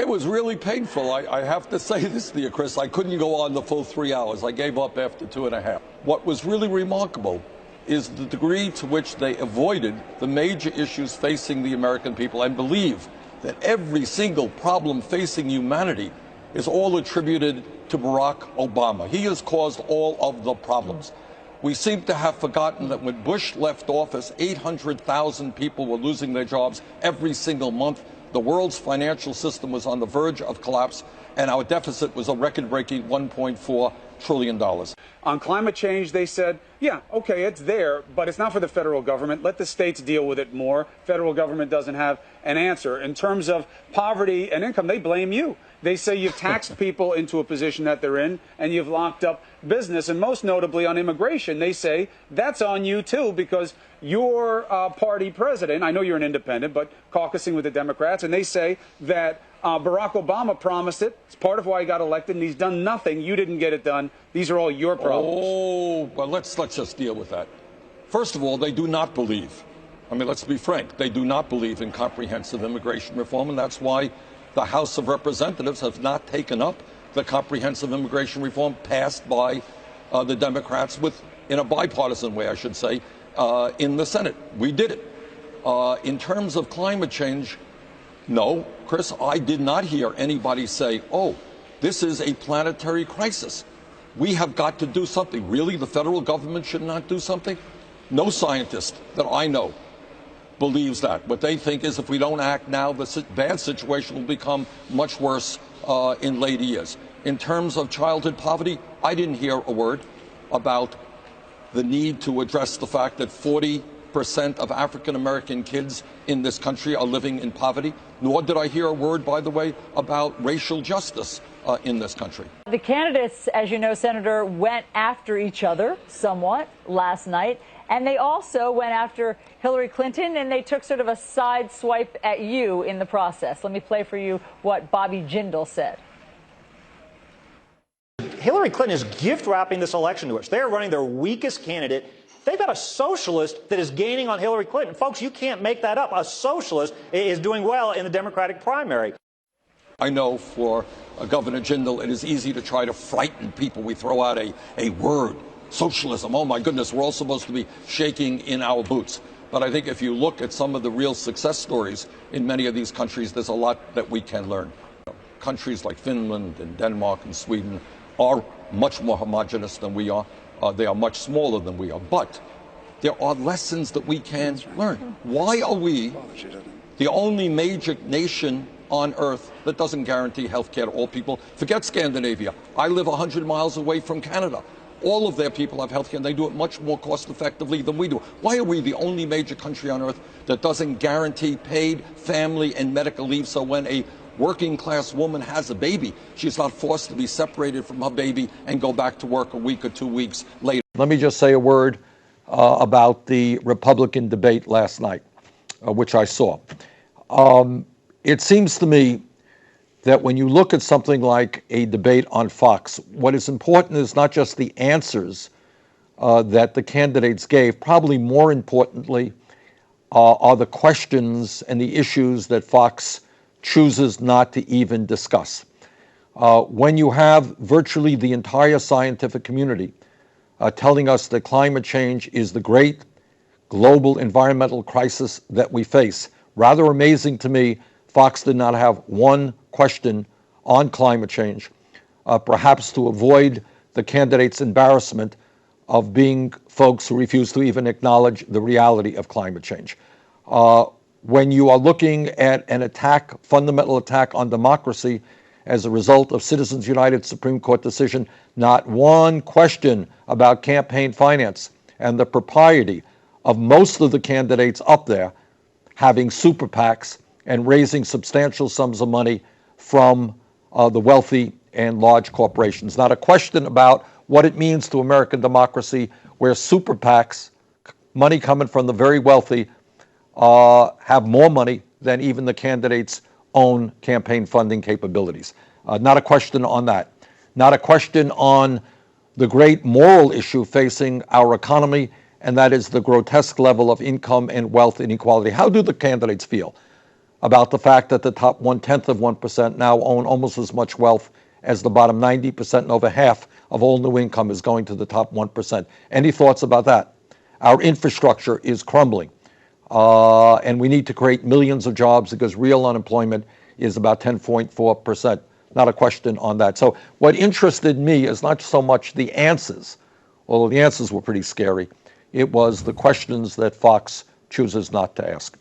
was really painful. I have to say this to you, Chris. I couldn't go on the full 3 hours. I gave up after 2.5. What was really remarkable is the degree to which they avoided the major issues facing the American people and believe that every single problem facing humanity is all attributed to Barack Obama. He has caused all of the problems. We seem to have forgotten that when Bush left office, 800,000 people were losing their jobs every single month. The world's financial system was on the verge of collapse, and our deficit was a record-breaking $1.4 trillion. On climate change, they said, yeah, okay, it's there, but it's not for the federal government. Let the states deal with it more. Federal government doesn't have an answer. In terms of poverty and income, they blame you. They say you've taxed people into a position that they're in, and you've locked up business. And most notably on immigration, they say that's on you, too, because your party president, I know you're an independent, but caucusing with the Democrats, and they say that Barack Obama promised it. It's part of why he got elected, and he's done nothing. You didn't get it done. These are all your problems. Oh, well, let's just deal with that. First of all, they do not believe. I mean, let's be frank. They do not believe in comprehensive immigration reform, and that's why the House of Representatives have not taken up the comprehensive immigration reform passed by the Democrats in a bipartisan way, I should say, in the Senate. We did it. In terms of climate change, no, Chris, I did not hear anybody say, oh, this is a planetary crisis. We have got to do something. Really, the federal government should not do something? No scientist that I know believes that. What they think is if we don't act now, the bad situation will become much worse in later years. In terms of childhood poverty, I didn't hear a word about the need to address the fact that 40% of African-American kids in this country are living in poverty, nor did I hear a word, by the way, about racial justice in this country. The candidates, as you know, Senator, went after each other somewhat last night, and they also went after Hillary Clinton, and they took sort of a side swipe at you in the process. Let me play for you what Bobby Jindal said. Hillary Clinton is gift-wrapping this election to us. They are running their weakest candidate. They've got a socialist that is gaining on Hillary Clinton. Folks, you can't make that up. A socialist is doing well in the Democratic primary. I know for Governor Jindal, it is easy to try to frighten people. We throw out a word, socialism. Oh, my goodness, we're all supposed to be shaking in our boots. But I think if you look at some of the real success stories in many of these countries, there's a lot that we can learn. Countries like Finland and Denmark and Sweden are much more homogenous than we are. They are much smaller than we are. But there are lessons that we can learn. Why are we the only major nation on Earth that doesn't guarantee health care to all people? Forget Scandinavia. I live 100 miles away from Canada. All of their people have health care, and they do it much more cost effectively than we do. Why are we the only major country on Earth that doesn't guarantee paid family and medical leave, so when a working class woman has a baby, she's not forced to be separated from her baby and go back to work a week or 2 weeks later? Let me just say a word about the Republican debate last night, which I saw. It seems to me that when you look at something like a debate on Fox, what is important is not just the answers that the candidates gave. Probably more importantly are the questions and the issues that Fox chooses not to even discuss. When you have virtually the entire scientific community telling us that climate change is the great global environmental crisis that we face, rather amazing to me, Fox did not have one question on climate change, perhaps to avoid the candidates' embarrassment of being folks who refuse to even acknowledge the reality of climate change. When you are looking at an attack, fundamental attack on democracy as a result of Citizens United Supreme Court decision, not one question about campaign finance and the propriety of most of the candidates up there having super PACs and raising substantial sums of money from the wealthy and large corporations. Not a question about what it means to American democracy where super PACs, money coming from the very wealthy, have more money than even the candidates' own campaign funding capabilities. Not a question on that. Not a question on the great moral issue facing our economy, and that is the grotesque level of income and wealth inequality. How do the candidates feel? about the fact that the top 0.1% now own almost as much wealth as the bottom 90%, and over half of all new income is going to the top 1%. Any thoughts about that? Our infrastructure is crumbling, and we need to create millions of jobs because real unemployment is about 10.4%. Not a question on that. So what interested me is not so much the answers, although the answers were pretty scary. It was the questions that Fox chooses not to ask.